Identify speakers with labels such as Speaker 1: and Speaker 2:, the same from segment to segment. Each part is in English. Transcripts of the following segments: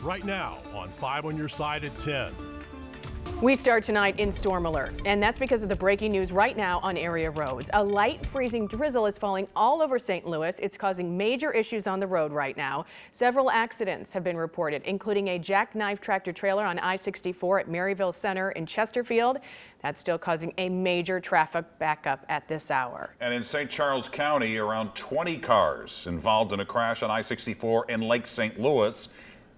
Speaker 1: right now on 5 on Your Side at 10.
Speaker 2: We start tonight in storm alert, and that's because of the breaking news right now on area roads. A light freezing drizzle is falling all over St. Louis. It's causing major issues on the road right now. Several accidents have been reported, including a jackknife tractor trailer on I-64 at Maryville Center in Chesterfield. That's still causing a major traffic backup at this hour.
Speaker 3: And in St. Charles County, around 20 cars involved in a crash on I-64 in Lake St. Louis.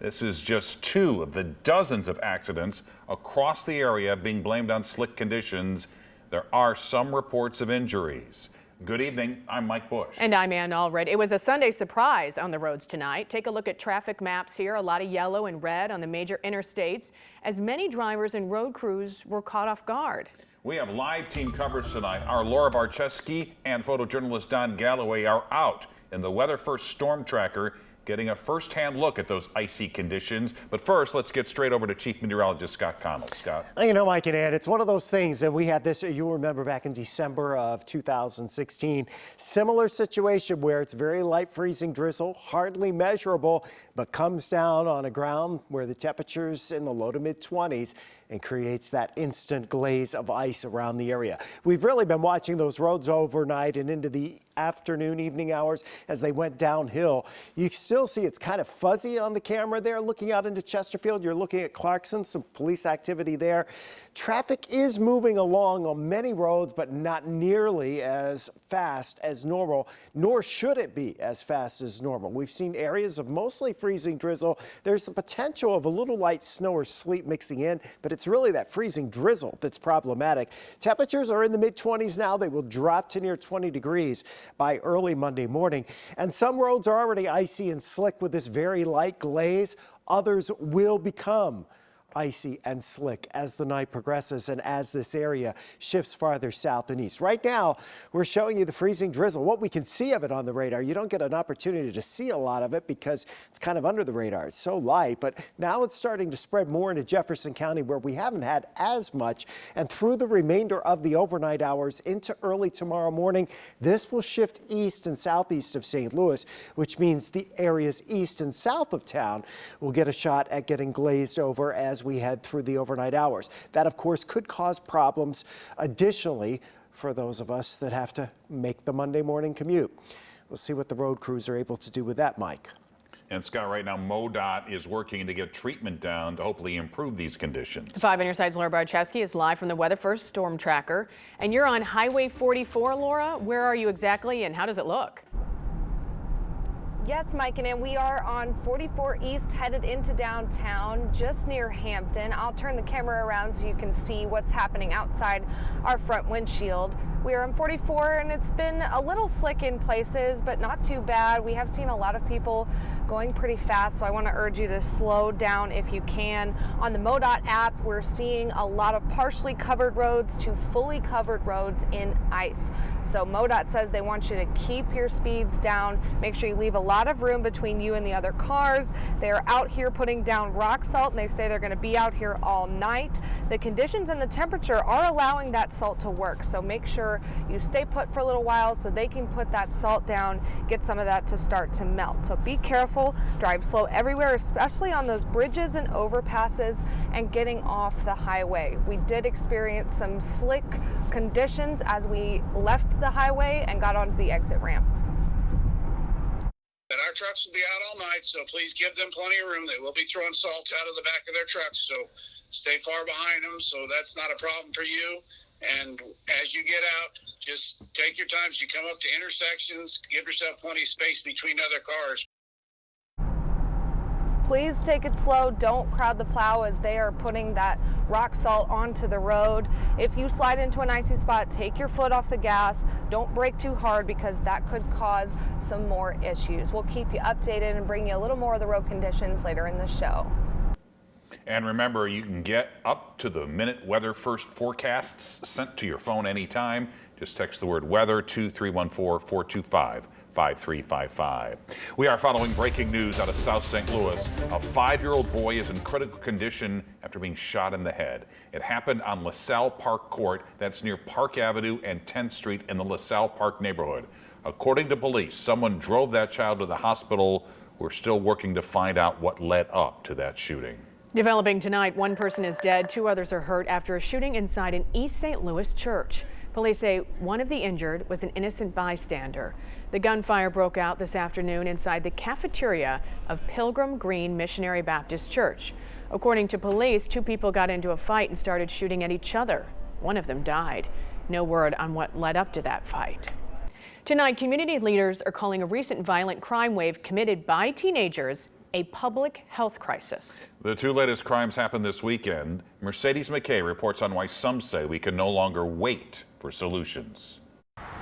Speaker 3: This is just two of the dozens of accidents across the area being blamed on slick conditions. There are some reports of injuries. Good evening, I'm Mike Bush.
Speaker 2: And I'm Ann Allred. It was a Sunday surprise on the roads tonight. Take a look at traffic maps here. A lot of yellow and red on the major interstates as many drivers and road crews were caught off guard.
Speaker 3: We have live team coverage tonight. Our Laura Barczewski and photojournalist Don Galloway are out in the Weather First Storm Tracker, getting a first-hand look at those icy conditions. But first, let's get straight over to Chief Meteorologist Scott Connell. Scott.
Speaker 4: You know, Mike and Ed, it's one of those things, and we had this, you remember back in December of 2016, similar situation where it's very light freezing drizzle, hardly measurable, but comes down on a ground where the temperature's in the low to mid 20s and creates that instant glaze of ice around the area. We've really been watching those roads overnight and into the afternoon, evening hours as they went downhill. You still see it's kind of fuzzy on the camera there looking out into Chesterfield. You're looking at Clarkson, some police activity there. Traffic is moving along on many roads, but not nearly as fast as normal, nor should it be as fast as normal. We've seen areas of mostly freezing drizzle. There's the potential of a little light snow or sleet mixing in, but it's really that freezing drizzle that's problematic. Temperatures are in the mid-20s now. They will drop to near 20 degrees by early Monday morning. And some roads are already icy and slick with this very light glaze. Others will become icy and slick as the night progresses and as this area shifts farther south and east. Right now, we're showing you the freezing drizzle, what we can see of it on the radar. You don't get an opportunity to see a lot of it because it's kind of under the radar. It's so light, but now it's starting to spread more into Jefferson County where we haven't had as much. And through the remainder of the overnight hours into early tomorrow morning, this will shift east and southeast of St. Louis, which means the areas east and south of town will get a shot at getting glazed over as we head through the overnight hours. That, of course, could cause problems additionally for those of us that have to make the Monday morning commute. We'll see what the road crews are able to do with that, Mike.
Speaker 3: And Scott, right now, MoDOT is working to get treatment down to hopefully improve these conditions. 5 on Your Side's
Speaker 2: Laura Barczewski is live from the Weather First Storm Tracker. And you're on Highway 44, Laura. Where are you exactly and how does it look?
Speaker 5: Yes, Mike and Ann, we are on 44 East headed into downtown just near Hampton. I'll turn the camera around so you can see what's happening outside our front windshield. We are on 44 and it's been a little slick in places, but not too bad. We have seen a lot of people going pretty fast, so I want to urge you to slow down if you can. On the MoDOT app, we're seeing a lot of partially covered roads to fully covered roads in ice. So MoDOT says they want you to keep your speeds down. Make sure you leave a lot of room between you and the other cars. They're out here putting down rock salt, and they say they're going to be out here all night. The conditions and the temperature are allowing that salt to work, so make sure you stay put for a little while so they can put that salt down, get some of that to start to melt. So be careful, drive slow everywhere, especially on those bridges and overpasses and getting off the highway. We did experience some slick conditions as we left the highway and got onto the exit ramp.
Speaker 6: And our trucks will be out all night, so please give them plenty of room. They will be throwing salt out of the back of their trucks, so stay far behind them so that's not a problem for you. And as you get out, just take your time. As you come up to intersections, give yourself plenty of space between other cars.
Speaker 5: Please take it slow. Don't crowd the plow as they are putting that rock salt onto the road. If you slide into an icy spot, take your foot off the gas. Don't brake too hard because that could cause some more issues. We'll keep you updated and bring you a little more of the road conditions later in the show.
Speaker 3: And remember, you can get up to the minute Weather First forecasts sent to your phone anytime. Just text the word weather to 314-425-5355. We are following breaking news out of South St. Louis. A 5-year-old boy is in critical condition after being shot in the head. It happened on LaSalle Park Court. That's near Park Avenue and 10th Street in the LaSalle Park neighborhood. According to police, someone drove that child to the hospital We're still working to find out what led up to that shooting.
Speaker 2: Developing tonight, one person is dead, 2 others are hurt after a shooting inside an East St. Louis church. Police say one of the injured was an innocent bystander. The gunfire broke out this afternoon inside the cafeteria of Pilgrim Green Missionary Baptist Church. According to police, 2 people got into a fight and started shooting at each other. One of them died. No word on what led up to that fight. Tonight, community leaders are calling a recent violent crime wave committed by teenagers a public health crisis.
Speaker 3: The 2 latest crimes happened this weekend. Mercedes McKay reports on why some say we can no longer wait for solutions.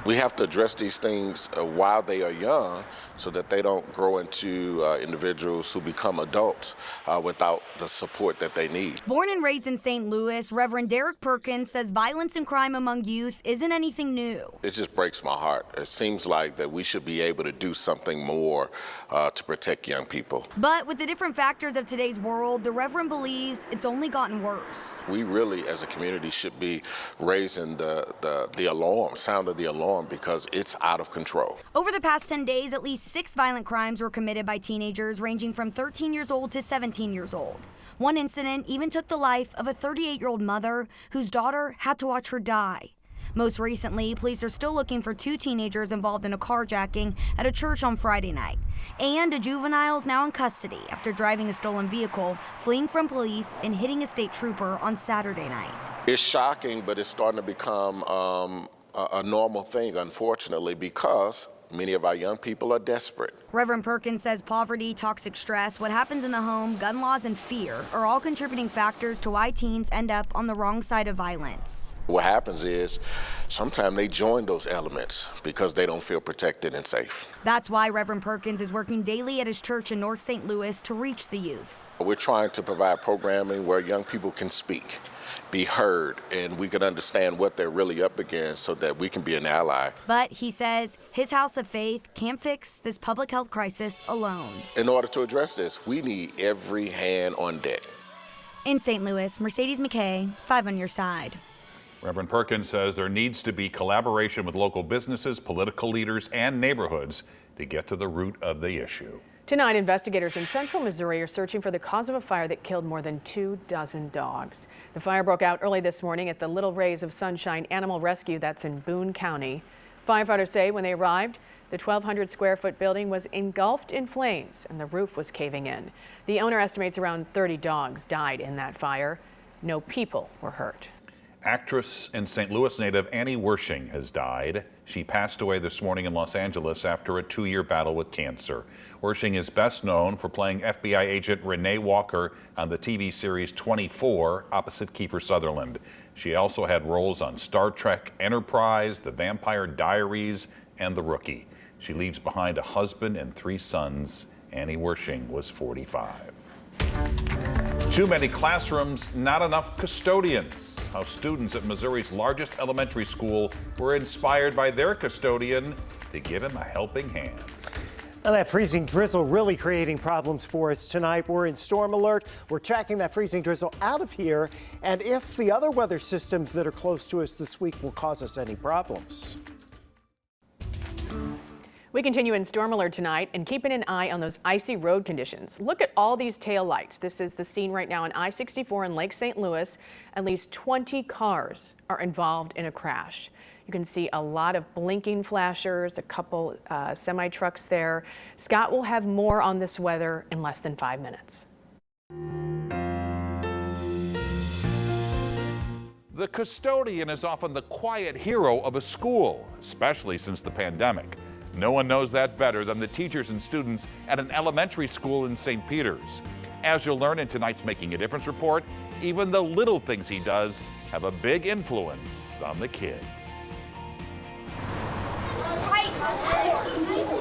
Speaker 7: We have to address these things while they are young so that they don't grow into individuals who become adults without the support that they need.
Speaker 8: Born and raised in St. Louis, Reverend Derek Perkins says violence and crime among youth isn't anything new.
Speaker 7: It just breaks my heart. It seems like that we should be able to do something more to protect young people.
Speaker 8: But with the different factors of today's world, the Reverend believes it's only gotten worse.
Speaker 7: We really, as a community, should be raising the alarm, sound of the alarm, because it's out of control.
Speaker 8: Over the past 10 days, at least 6 violent crimes were committed by teenagers ranging from 13 years old to 17 years old. One incident even took the life of a 38-year-old mother whose daughter had to watch her die. Most recently, police are still looking for 2 teenagers involved in a carjacking at a church on Friday night. And a juvenile is now in custody after driving a stolen vehicle, fleeing from police, and hitting a state trooper on Saturday night.
Speaker 7: It's shocking, but it's starting to become a normal thing, unfortunately, because many of our young people are desperate.
Speaker 8: Reverend Perkins says poverty, toxic stress, what happens in the home, gun laws, and fear are all contributing factors to why teens end up on the wrong side of violence.
Speaker 7: What happens is sometimes they join those elements because they don't feel protected and safe.
Speaker 8: That's why Reverend Perkins is working daily at his church in North St. Louis to reach the youth.
Speaker 7: We're trying to provide programming where young people can speak, be heard, and we can understand what they're really up against so that we can be an ally.
Speaker 8: But he says his house of faith can't fix this public health crisis alone.
Speaker 7: In order to address this, we need every hand on deck.
Speaker 8: In St. Louis, Mercedes McKay, 5 on your side.
Speaker 3: Reverend Perkins says there needs to be collaboration with local businesses, political leaders, and neighborhoods to get to the root of the issue.
Speaker 2: Tonight, investigators in central Missouri are searching for the cause of a fire that killed more than 24 dogs. The fire broke out early this morning at the Little Rays of Sunshine Animal Rescue that's in Boone County. Firefighters say when they arrived, the 1,200 square foot building was engulfed in flames and the roof was caving in. The owner estimates around 30 dogs died in that fire. No people were hurt.
Speaker 3: Actress and St. Louis native Annie Wersching has died. She passed away this morning in Los Angeles after a 2-year battle with cancer. Wersching is best known for playing FBI agent Renee Walker on the TV series 24 opposite Kiefer Sutherland. She also had roles on Star Trek Enterprise, The Vampire Diaries, and The Rookie. She leaves behind a husband and 3 sons. Annie Wersching was 45. Too many classrooms, not enough custodians. How students at Missouri's largest elementary school were inspired by their custodian to give him a helping hand.
Speaker 4: Now that freezing drizzle really creating problems for us tonight. We're in storm alert. We're tracking that freezing drizzle out of here and if the other weather systems that are close to us this week will cause us any problems.
Speaker 2: We continue in storm alert tonight and keeping an eye on those icy road conditions. Look at all these tail lights. This is the scene right now on I-64 in Lake St. Louis. At least 20 cars are involved in a crash. You can see a lot of blinking flashers, a couple semi-trucks there. Scott will have more on this weather in less than 5 minutes.
Speaker 3: The custodian is often the quiet hero of a school, especially since the pandemic. No one knows that better than the teachers and students at an elementary school in St. Peters. As you'll learn in tonight's Making a Difference report, even the little things he does have a big influence on the kids.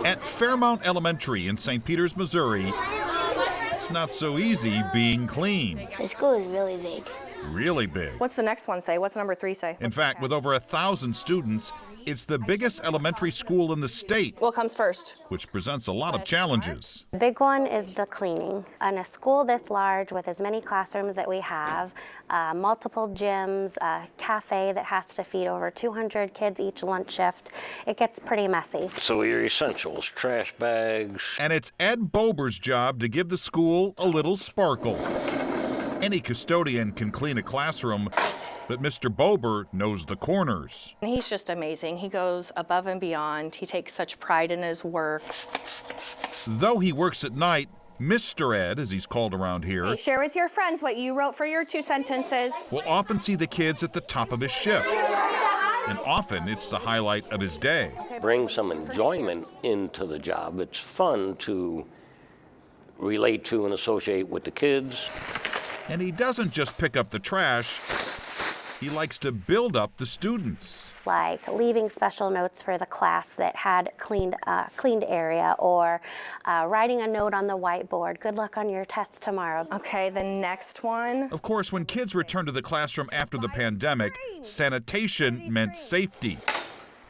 Speaker 3: At Fairmount Elementary in St. Peters, Missouri, it's not so easy being clean.
Speaker 9: The school is really big.
Speaker 3: really big.
Speaker 9: What's the next one say? What's number 3 say?
Speaker 3: In fact, with over 1,000 students, it's the biggest elementary school in the state,
Speaker 9: What comes first?
Speaker 3: which presents a lot of challenges.
Speaker 10: The big one is the cleaning. In a school this large with as many classrooms that we have, multiple gyms, a cafe that has to feed over 200 kids each lunch shift, it gets pretty messy.
Speaker 11: So your essentials, trash bags.
Speaker 3: And it's Ed Bober's job to give the school a little sparkle. Any custodian can clean a classroom, but Mr. Bober knows the corners.
Speaker 9: He's just amazing. He goes above and beyond. He takes such pride in his work.
Speaker 3: Though he works at night, Mr. Ed, as he's called around here,
Speaker 9: Share with your friends what you wrote for your 2 sentences.
Speaker 3: will often see the kids at the top of his shift. And often it's the highlight of his day.
Speaker 11: Bring some enjoyment into the job. It's fun to relate to and associate with the kids.
Speaker 3: And he doesn't just pick up the trash, he likes to build up the students.
Speaker 10: Like leaving special notes for the class that had cleaned area, or writing a note on the whiteboard, good luck on your test tomorrow.
Speaker 9: Okay, the next one.
Speaker 3: Of course, when kids returned to the classroom after the pandemic, sanitation meant safety.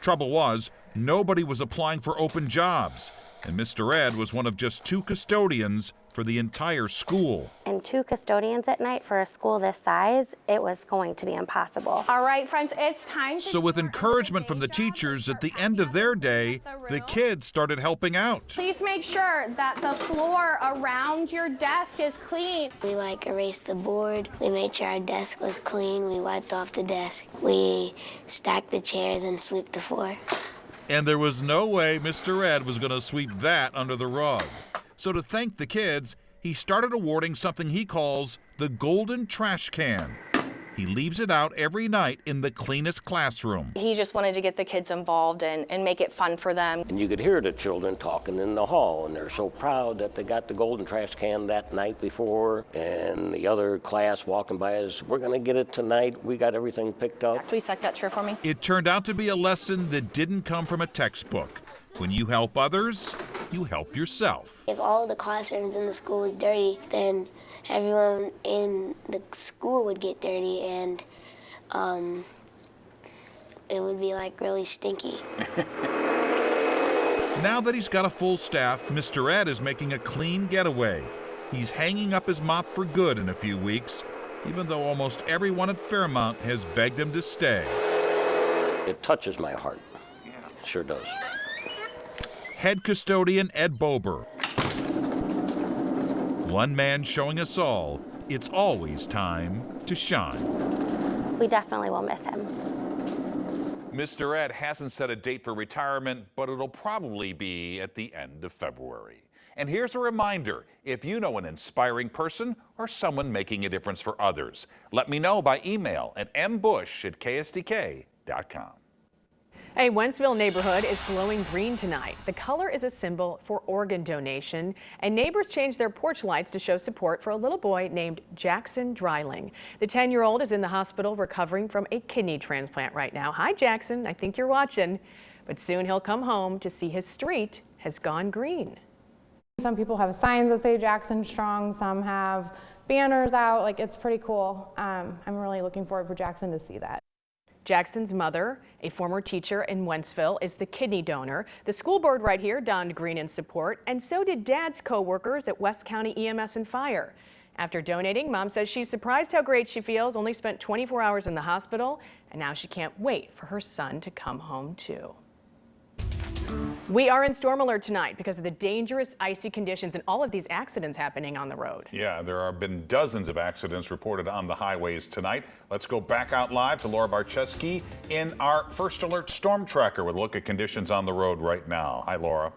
Speaker 3: Trouble was, nobody was applying for open jobs, and Mr. Ed was one of just 2 custodians for the entire school.
Speaker 10: And 2 custodians at night for a school this size, it was going to be impossible.
Speaker 9: All right, friends, it's time to...
Speaker 3: So with encouragement from the teachers at the end of their day, the kids started helping out.
Speaker 9: Please make sure that the floor around your desk is clean.
Speaker 12: We erased the board. We made sure our desk was clean. We wiped off the desk. We stacked the chairs and swept the floor.
Speaker 3: And there was no way Mr. Ed was going to sweep that under the rug. So to thank the kids, he started awarding something he calls the Golden Trash Can. He leaves it out every night in the cleanest classroom.
Speaker 9: He just wanted to get the kids involved and make it fun for them.
Speaker 11: And you could hear the children talking in the hall, and they're so proud that they got the golden trash can that night before. And the other class walking by us, we're going to get it tonight. We got everything picked up.
Speaker 9: Please set that chair for me.
Speaker 3: It turned out to be a lesson that didn't come from a textbook. When you help others, you help yourself.
Speaker 12: If all the classrooms in the school was dirty, then everyone in the school would get dirty, and it would be really stinky.
Speaker 3: Now that he's got a full staff, Mr. Ed is making a clean getaway. He's hanging up his mop for good in a few weeks, even though almost everyone at Fairmount has begged him to stay.
Speaker 11: It touches my heart. It sure does.
Speaker 3: Head custodian Ed Bober. One man showing us all, it's always time to shine.
Speaker 10: We definitely will miss him.
Speaker 3: Mr. Ed hasn't set a date for retirement, but it'll probably be at the end of February. And here's a reminder, if you know an inspiring person or someone making a difference for others, let me know by email at mbush@ksdk.com.
Speaker 2: A Wentzville neighborhood is glowing green tonight. The color is a symbol for organ donation, and neighbors changed their porch lights to show support for a little boy named Jackson Dreiling. The 10-year-old is in the hospital recovering from a kidney transplant right now. Hi, Jackson. I think you're watching. But soon he'll come home to see his street has gone green.
Speaker 13: Some people have signs that say Jackson Strong. Some have banners out. It's pretty cool. I'm really looking forward for Jackson to see that.
Speaker 2: Jackson's mother, a former teacher in Wentzville, is the kidney donor. The school board right here donned green in support, and so did Dad's co-workers at West County EMS and Fire. After donating, Mom says she's surprised how great she feels, only spent 24 hours in the hospital, and now she can't wait for her son to come home too. We are in storm alert tonight because of the dangerous icy conditions and all of these accidents happening on the road.
Speaker 3: Yeah, there have been dozens of accidents reported on the highways tonight. Let's go back out live to Laura Barcheski in our First Alert Storm Tracker with a look at conditions on the road right now. Hi, Laura.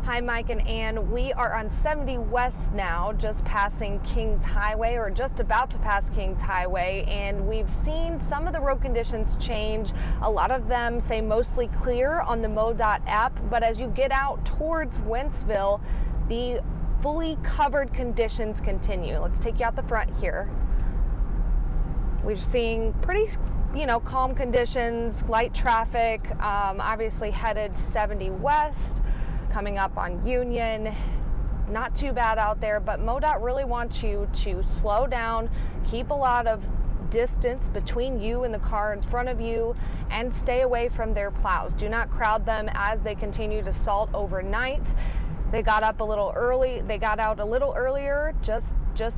Speaker 5: Hi, Mike and Ann. We are on 70 West now, just passing Kings Highway, or just about to pass Kings Highway, and we've seen some of the road conditions change. A lot of them say mostly clear on the MoDOT app, but as you get out towards Wentzville, the fully covered conditions continue. Let's take you out the front here. We're seeing pretty, calm conditions, light traffic, obviously headed 70 West. Coming up on Union, not too bad out there, but MoDOT really wants you to slow down, keep a lot of distance between you and the car in front of you, and stay away from their plows. Do not crowd them as they continue to salt overnight. They got up a little early. They got out a little earlier just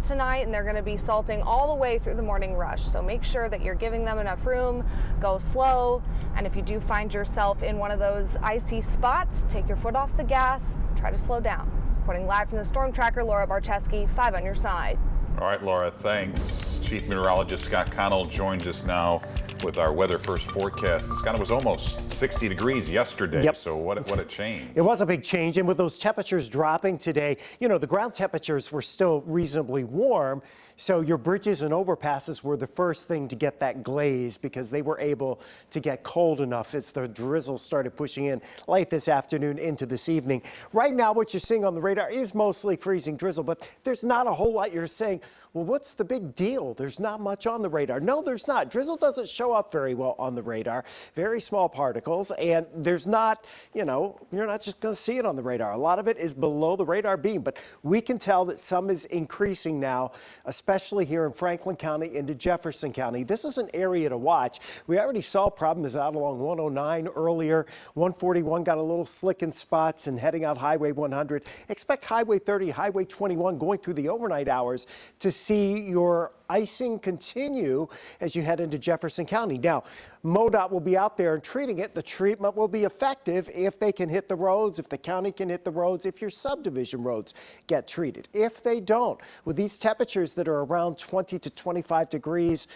Speaker 5: tonight, and they're going to be salting all the way through the morning rush. So make sure that you're giving them enough room, go slow, and if you do find yourself in one of those icy spots, take your foot off the gas, try to slow down. Reporting live from the Storm Tracker, Laura Barcheski, 5 on your side.
Speaker 3: All right, Laura, thanks. Chief Meteorologist Scott Connell joins us now with our weather first forecast. Scott, it was almost 60 degrees yesterday,
Speaker 4: Yep.
Speaker 3: So what a change.
Speaker 4: It was a big change, and with those temperatures dropping today, you know, the ground temperatures were still reasonably warm, so your bridges and overpasses were the first thing to get that glaze because they were able to get cold enough as the drizzle started pushing in late this afternoon into this evening. Right now, what you're seeing on the radar is mostly freezing drizzle, but there's not a whole lot. You're saying, well, what's the big deal? There's not much on the radar. No, there's not. Drizzle doesn't show up very well on the radar. Very small particles, and there's not, you know, you're not just going to see it on the radar. A lot of it is below the radar beam, but we can tell that some is increasing now, especially here in Franklin County into Jefferson County. This is an area to watch. We already saw problems out along 109 earlier. 141 got a little slick in spots and heading out Highway 100. Expect Highway 30, Highway 21 going through the overnight hours to see your icing continue as you head into Jefferson County. Now, MoDOT will be out there and treating it. The treatment will be effective if they can hit the roads, if the county can hit the roads, if your subdivision roads get treated. If they don't, with these temperatures that are around 20 to 25 degrees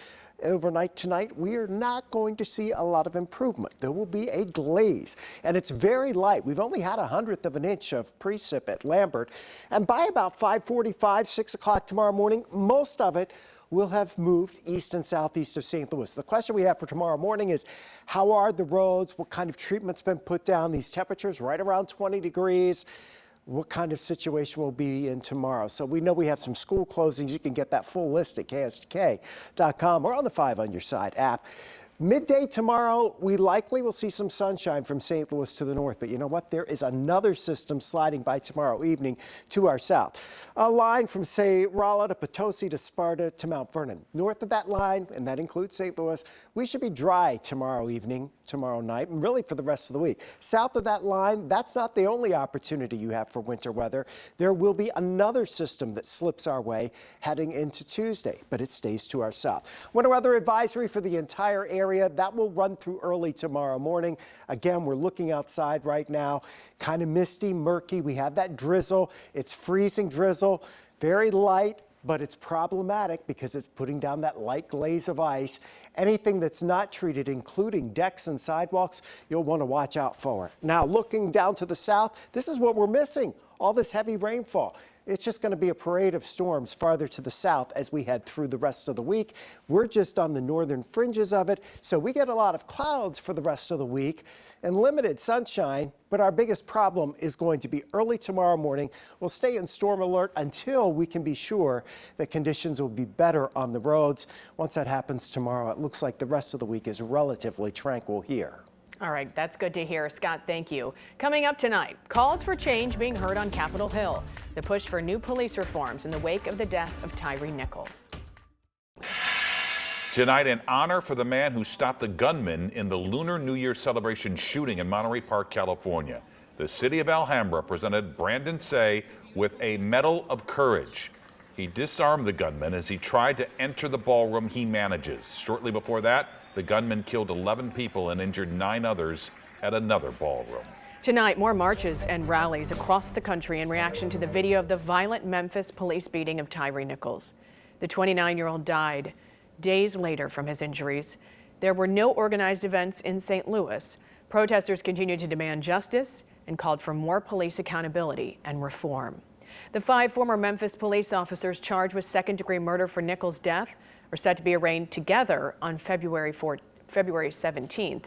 Speaker 4: overnight tonight, we are not going to see a lot of improvement. There will be a glaze, and it's very light. We've only had 1/100 of an inch of precip at Lambert, and by about 5:45, 6 o'clock tomorrow morning, most of it will have moved east and southeast of St. Louis. The question we have for tomorrow morning is, how are the roads? What kind of treatment's been put down? These temperatures right around 20 degrees. What kind of situation will be in tomorrow? So we know we have some school closings. You can get that full list at KSTK.com or on the 5 on your side app. Midday tomorrow, we likely will see some sunshine from St. Louis to the north, but you know what? There is another system sliding by tomorrow evening to our south. A line from, say, Rolla to Potosi to Sparta to Mount Vernon. North of that line, and that includes St. Louis, we should be dry tomorrow evening, tomorrow night, and really for the rest of the week. South of that line, that's not the only opportunity you have for winter weather. There will be another system that slips our way heading into Tuesday, but it stays to our south. Winter weather advisory for the entire area. That will run through early tomorrow morning. Again, we're looking outside right now, kind of misty, murky. We have that drizzle. It's freezing drizzle, very light, but it's problematic because it's putting down that light glaze of ice. Anything that's not treated, including decks and sidewalks, you'll want to watch out for. Now, looking down to the south, this is what we're missing, all this heavy rainfall. It's just going to be a parade of storms farther to the south as we head through the rest of the week. We're just on the northern fringes of it, so we get a lot of clouds for the rest of the week and limited sunshine, but our biggest problem is going to be early tomorrow morning. We'll stay in storm alert until we can be sure that conditions will be better on the roads. Once that happens tomorrow, it looks like the rest of the week is relatively tranquil here.
Speaker 2: All right, that's good to hear. Scott, thank you. Coming up tonight, calls for change being heard on Capitol Hill. The push for new police reforms in the wake of the death of Tyre Nichols.
Speaker 3: Tonight, an honor for the man who stopped the gunman in the Lunar New Year celebration shooting in Monterey Park, California. The city of Alhambra presented Brandon Say with a Medal of Courage. He disarmed the gunman as he tried to enter the ballroom he manages. Shortly before that, the gunman killed 11 people and injured 9 others at another ballroom.
Speaker 2: Tonight, more marches and rallies across the country in reaction to the video of the violent Memphis police beating of Tyre Nichols. The 29-year-old died days later from his injuries. There were no organized events in St. Louis. Protesters continued to demand justice and called for more police accountability and reform. The 5 former Memphis police officers charged with second-degree murder for Nichols' death are set to be arraigned together on February 17th.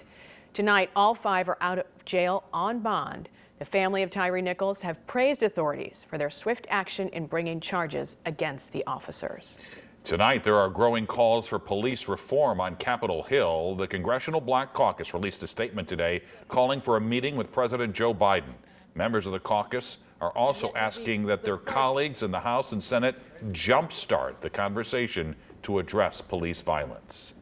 Speaker 2: Tonight, all 5 are out of jail on bond. The family of Tyre Nichols have praised authorities for their swift action in bringing charges against the officers.
Speaker 3: Tonight, there are growing calls for police reform on Capitol Hill. The Congressional Black Caucus released a statement today calling for a meeting with President Joe Biden. Members of the caucus are also asking that their colleagues in the House and Senate jumpstart the conversation to address police violence.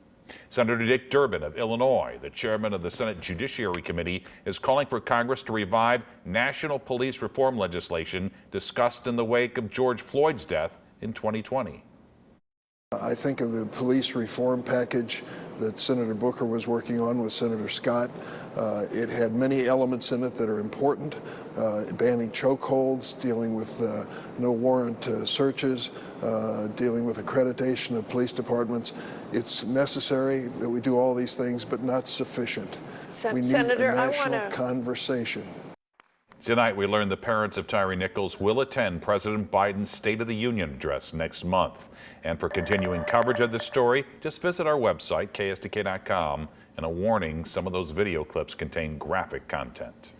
Speaker 3: Senator Dick Durbin of Illinois, the chairman of the Senate Judiciary Committee, is calling for Congress to revive national police reform legislation discussed in the wake of George Floyd's death in 2020.
Speaker 14: I think of the police reform package that Senator Booker was working on with Senator Scott. It had many elements in it that are important, banning chokeholds, dealing with no warrant searches, dealing with accreditation of police departments. It's necessary that we do all these things, but not sufficient. We need
Speaker 15: Senator,
Speaker 14: a national conversation.
Speaker 3: Tonight, we learned the parents of Tyre Nichols will attend President Biden's State of the Union address next month. And for continuing coverage of this story, just visit our website, KSDK.com. And a warning, some of those video clips contain graphic content.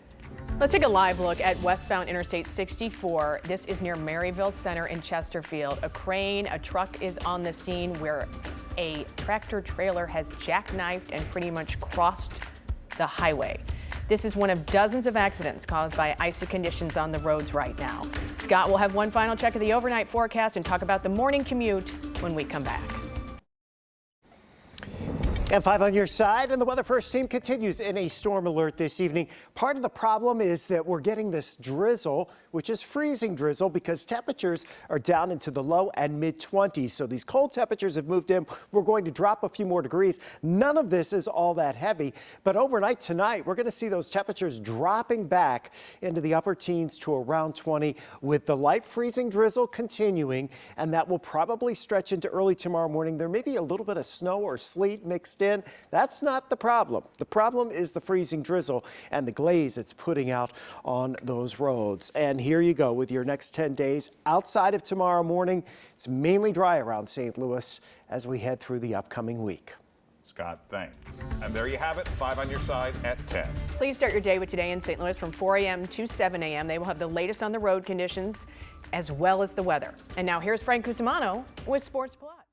Speaker 2: Let's take a live look at westbound Interstate 64. This is near Maryville Center in Chesterfield. A crane, a truck is on the scene where a tractor trailer has jackknifed and pretty much crossed the highway. This is one of dozens of accidents caused by icy conditions on the roads right now. Scott will have one final check of the overnight forecast and talk about the morning commute when we come back.
Speaker 4: And 5 on your side, and the Weather First team continues in a storm alert this evening. Part of the problem is that we're getting this drizzle, which is freezing drizzle, because temperatures are down into the low and mid-20s. So these cold temperatures have moved in. We're going to drop a few more degrees. None of this is all that heavy, but overnight tonight, we're going to see those temperatures dropping back into the upper teens to around 20, with the light freezing drizzle continuing, and that will probably stretch into early tomorrow morning. There may be a little bit of snow or sleet mixed in. That's not the problem. The problem is the freezing drizzle and the glaze it's putting out on those roads. And here you go with your next 10 days. Outside of tomorrow morning, it's mainly dry around St. Louis as we head through the upcoming week.
Speaker 3: Scott, thanks. And there you have it, 5 on your side at 10.
Speaker 2: Please start your day with Today in St. Louis from 4 a.m. to 7 a.m. They will have the latest on the road conditions as well as the weather. And now here's Frank Cusimano with Sports Plus.